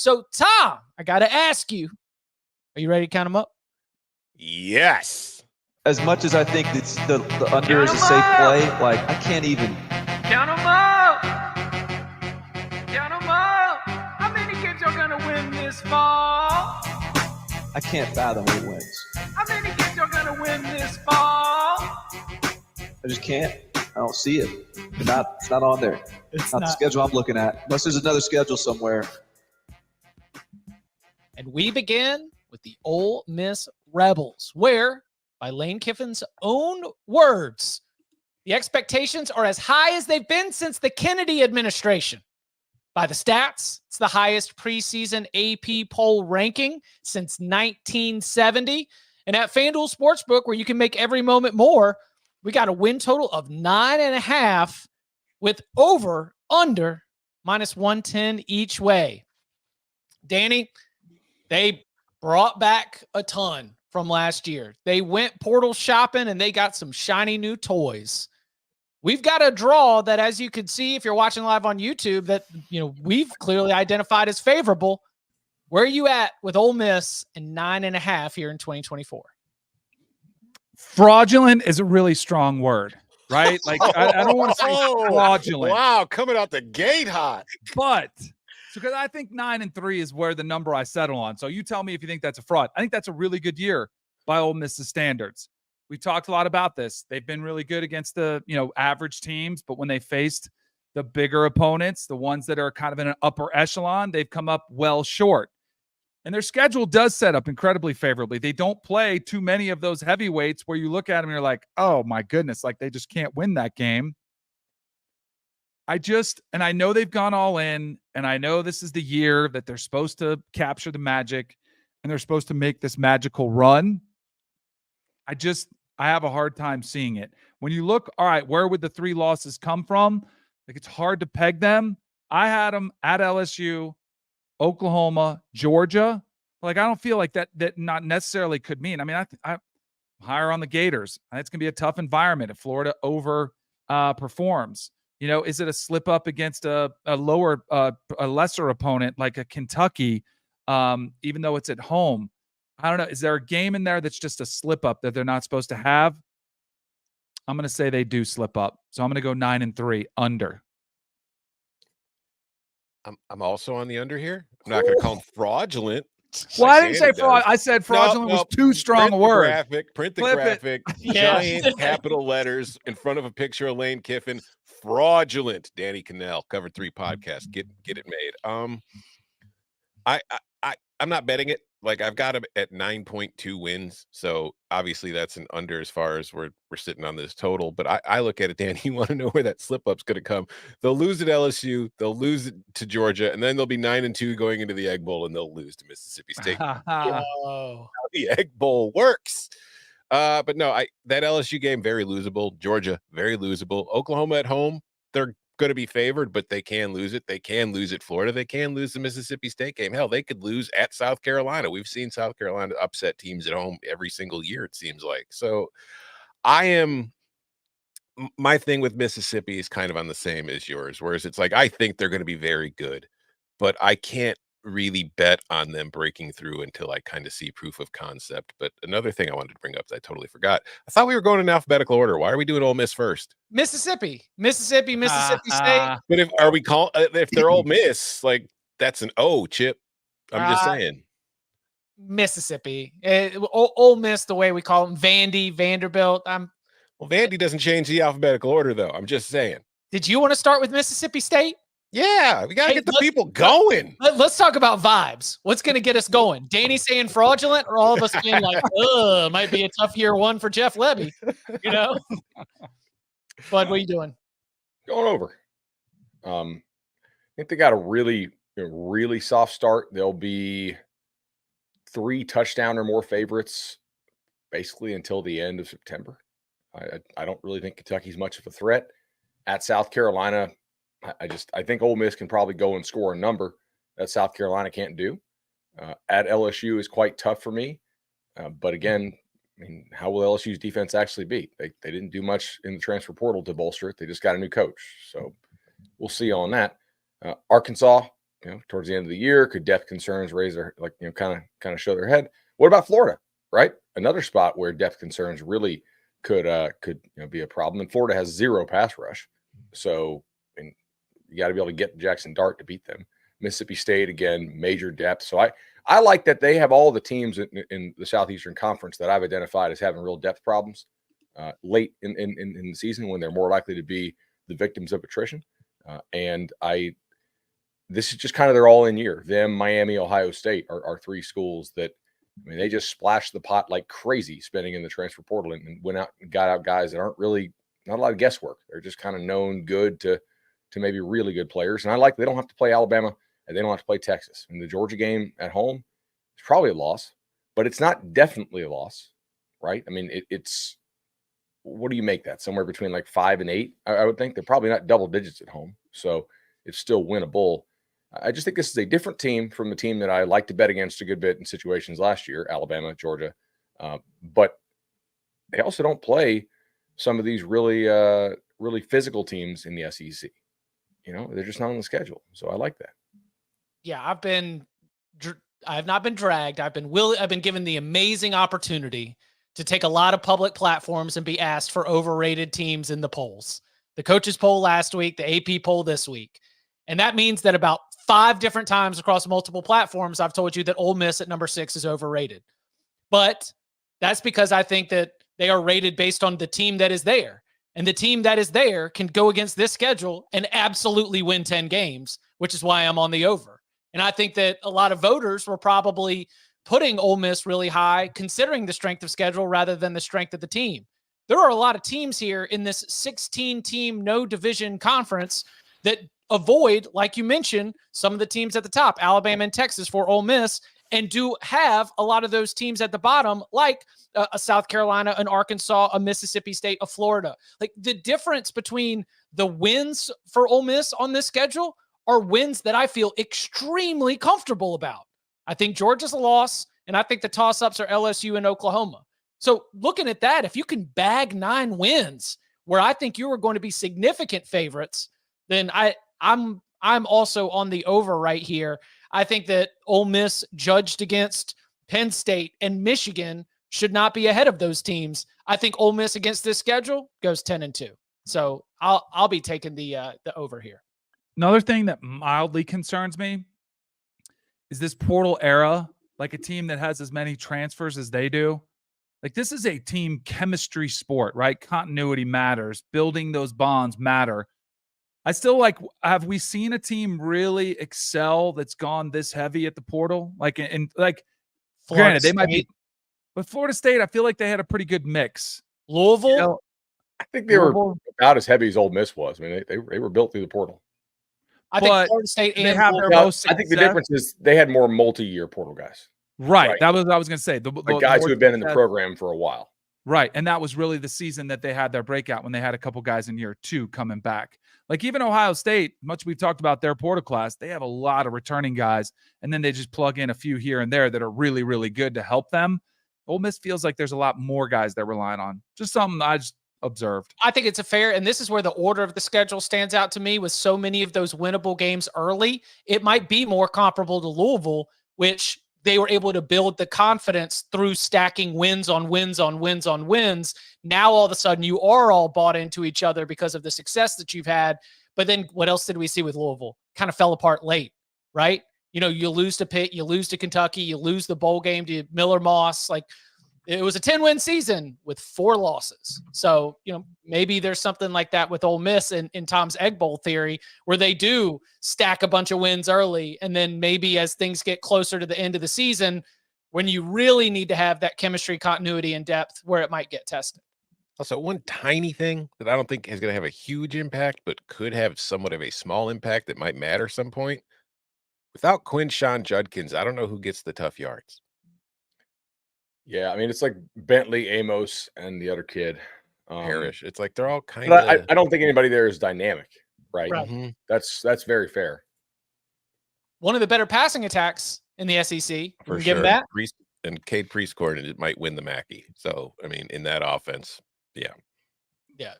So, Tom, I got to ask you, are you ready to count them up? Yes. As much as I think it's the under is a safe play, like I can't even. Count them up. Count them up. How many games are going to win this fall? I can't fathom 8 wins. How many games are going to win this fall? I just can't. I don't see it. It's not on there. It's not the schedule I'm looking at. Unless there's another schedule somewhere. And we begin with the Ole Miss Rebels, where, by Lane Kiffin's own words, the expectations are as high as they've been since the Kennedy administration. By the stats, it's the highest preseason AP poll ranking since 1970. And at FanDuel Sportsbook, where you can make every moment more, we got a win total of 9.5 with over, under, minus 110 each way. Danny, they brought back a ton from last year. They went portal shopping and they got some shiny new toys. We've got a draw that, as you can see, if you're watching live on YouTube, that, we've clearly identified as favorable. Where are you at with Ole Miss and 9.5 here in 2024? Fraudulent is a really strong word, right? Like I don't want to say fraudulent. Wow, coming out the gate hot. But because I think 9-3 is where the number I settle on. So you tell me if you think that's a fraud. I think that's a really good year by Ole Miss's standards. We talked a lot about this. They've been really good against the, average teams, but when they faced the bigger opponents, the ones that are kind of in an upper echelon, they've come up well short. And their schedule does set up incredibly favorably. They don't play too many of those heavyweights where you look at them and you're like, oh my goodness, like they just can't win that game. And I know they've gone all in, and I know this is the year that they're supposed to capture the magic and they're supposed to make this magical run. I have a hard time seeing it. When you look, all right, where would the 3 losses come from? Like, it's hard to peg them. I had them at LSU, Oklahoma, Georgia. Like, I don't feel like that not necessarily could mean. I mean, I'm higher on the Gators. It's going to be a tough environment if Florida over performs. Is it a slip up against a lower, a lesser opponent like a Kentucky, even though it's at home? I don't know. Is there a game in there that's just a slip up that they're not supposed to have? I'm going to say they do slip up. So I'm going to go 9-3 under. I'm also on the under here. I'm not going to call them fraudulent. Well, I didn't say fraud. I said fraudulent was too strong a word. Print the graphic. Giant capital letters in front of a picture of Lane Kiffin. Fraudulent. Danny Cannell, Cover 3 podcast. Get it made. I'm not betting it. Like, I've got him at 9.2 wins. So obviously that's an under as far as we're sitting on this total. But I look at it, Dan, you want to know where that slip up's going to come. They'll lose at LSU. They'll lose it to Georgia. And then they'll be 9-2 going into the Egg Bowl, and they'll lose to Mississippi State. How the Egg Bowl works. But no, that LSU game, very losable. Georgia, very losable. Oklahoma at home, they're going to be favored, but they can lose it. They can lose at Florida. They can lose the Mississippi State game. Hell, they could lose at South Carolina. We've seen South Carolina upset teams at home every single year, it seems like. So my thing with Mississippi is kind of on the same as yours, whereas it's like, I think they're going to be very good, but I can't really bet on them breaking through until I kind of see proof of concept. But another thing I wanted to bring up that I totally forgot. I thought we were going in alphabetical order. Why are we doing Ole Miss first? Mississippi State. But if they're Ole Miss, like, that's an O, Chip. I'm just saying. Mississippi. Ole Miss, the way we call them, Vandy, Vanderbilt. Well, Vandy doesn't change the alphabetical order, though. I'm just saying. Did you want to start with Mississippi State? Yeah, we got to get the people going. Let's talk about vibes. What's going to get us going? Danny saying fraudulent, or all of us being like, might be a tough year one for Jeff Lebby, Bud, what are you doing? Going over. I think they got a really, really soft start. They'll be 3 touchdown or more favorites basically until the end of September. I don't really think Kentucky's much of a threat. At South Carolina, I think Ole Miss can probably go and score a number that South Carolina can't do. At LSU is quite tough for me. But again, I mean, how will LSU's defense actually be? They didn't do much in the transfer portal to bolster it. They just got a new coach. So we'll see on that. Arkansas, towards the end of the year, could depth concerns raise their kind of show their head? What about Florida? Right, another spot where depth concerns really could be a problem. And Florida has 0 pass rush, so and you got to be able to get Jackson Dart to beat them. Mississippi State, again, major depth. So I like that they have all the teams in the Southeastern Conference that I've identified as having real depth problems late in the season when they're more likely to be the victims of attrition. This is just kind of their all-in year. Them, Miami, Ohio State are 3 schools that, they just splashed the pot like crazy spending in the transfer portal and went out and got out guys that aren't really, not a lot of guesswork. They're just kind of known good to maybe really good players. And I like they don't have to play Alabama and they don't have to play Texas. And the Georgia game at home is probably a loss, but it's not definitely a loss, right? It's what do you make that? Somewhere between like 5 and 8, I would think. They're probably not double digits at home, so it's still winnable. I just think this is a different team from the team that I like to bet against a good bit in situations last year, Alabama, Georgia. But they also don't play some of these really physical teams in the SEC. They're just not on the schedule. So I like that. Yeah, I have not been dragged. I've been given the amazing opportunity to take a lot of public platforms and be asked for overrated teams in the polls. The coaches poll last week, the AP poll this week. And that means that about 5 different times across multiple platforms, I've told you that Ole Miss at number 6 is overrated. But that's because I think that they are rated based on the team that is there. And the team that is there can go against this schedule and absolutely win 10 games, which is why I'm on the over. And I think that a lot of voters were probably putting Ole Miss really high, considering the strength of schedule rather than the strength of the team. There are a lot of teams here in this 16-team no division conference that avoid, like you mentioned, some of the teams at the top, Alabama and Texas for Ole Miss, and do have a lot of those teams at the bottom, like a South Carolina, an Arkansas, a Mississippi State, a Florida. Like the difference between the wins for Ole Miss on this schedule are wins that I feel extremely comfortable about. I think Georgia's a loss, and I think the toss-ups are LSU and Oklahoma. So looking at that, if you can bag 9 wins where I think you are going to be significant favorites, then I'm also on the over right here. I think that Ole Miss judged against Penn State and Michigan should not be ahead of those teams. I think Ole Miss against this schedule goes 10-2. So I'll be taking the over here. Another thing that mildly concerns me is this portal era, like a team that has as many transfers as they do. Like this is a team chemistry sport, right? Continuity matters. Building those bonds matter. I still have we seen a team really excel that's gone this heavy at the portal? Florida granted, they might be, but Florida State, I feel like they had a pretty good mix. Louisville, I think they were about as heavy as Ole Miss was. They were built through the portal. I think Florida State and have their most success. I think the difference is they had more multi-year portal guys. Right. That was what I was going to say. The guys who had been in the program for a while. Right. And that was really the season that they had their breakout when they had a couple guys in year 2 coming back. Like even Ohio State, much we've talked about their portal class, they have a lot of returning guys, and then they just plug in a few here and there that are really, really good to help them. Ole Miss feels like there's a lot more guys they're relying on. Just something I just observed. I think it's a fair, and this is where the order of the schedule stands out to me with so many of those winnable games early. It might be more comparable to Louisville, which they were able to build the confidence through stacking wins on wins on wins on wins. Now, all of a sudden, you are all bought into each other because of the success that you've had. But then what else did we see with Louisville? Kind of fell apart late, right? You lose to Pitt, you lose to Kentucky, you lose the bowl game to Miller Moss. Like it was a 10-win season with 4 losses. So, maybe there's something like that with Ole Miss in Tom's Egg Bowl theory, where they do stack a bunch of wins early. And then maybe as things get closer to the end of the season, when you really need to have that chemistry, continuity, and depth, where it might get tested. Also, one tiny thing that I don't think is going to have a huge impact, but could have somewhat of a small impact that might matter some point. Without Quinshon Judkins, I don't know who gets the tough yards. Yeah, it's like Bentley, Amos, and the other kid. Parrish. It's like they're all kind of. I don't think anybody there is dynamic, right? Mm-hmm. That's very fair. One of the better passing attacks in the SEC. For give sure. that. And Cade Priestcourt, it might win the Mackey. So, in that offense, yeah. Yeah.